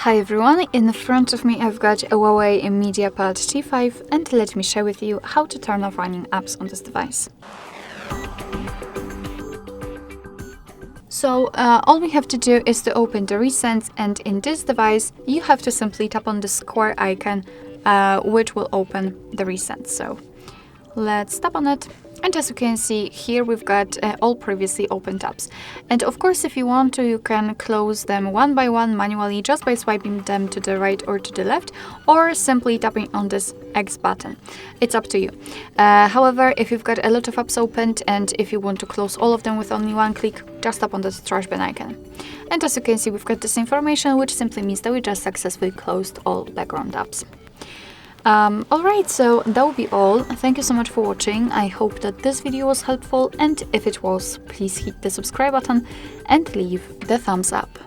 Hi everyone, in front of me I've got a Huawei MediaPad T5 and let me share with you how to turn off running apps on this device. So all we have to do is to open the recents, and in this device you have to simply tap on the square icon which will open the recents. So let's tap on it. And as you can see here, we've got all previously open tabs. And of course, if you want to, you can close them one by one manually just by swiping them to the right or to the left, or simply tapping on this X button. It's up to you. However, if you've got a lot of apps opened and if you want to close all of them with only one click, just tap on the trash bin icon. And as you can see, we've got this information, which simply means that we just successfully closed all background apps. Alright, so that will be all. Thank you so much for watching. I hope that this video was helpful, and if it was, please hit the subscribe button and leave the thumbs up.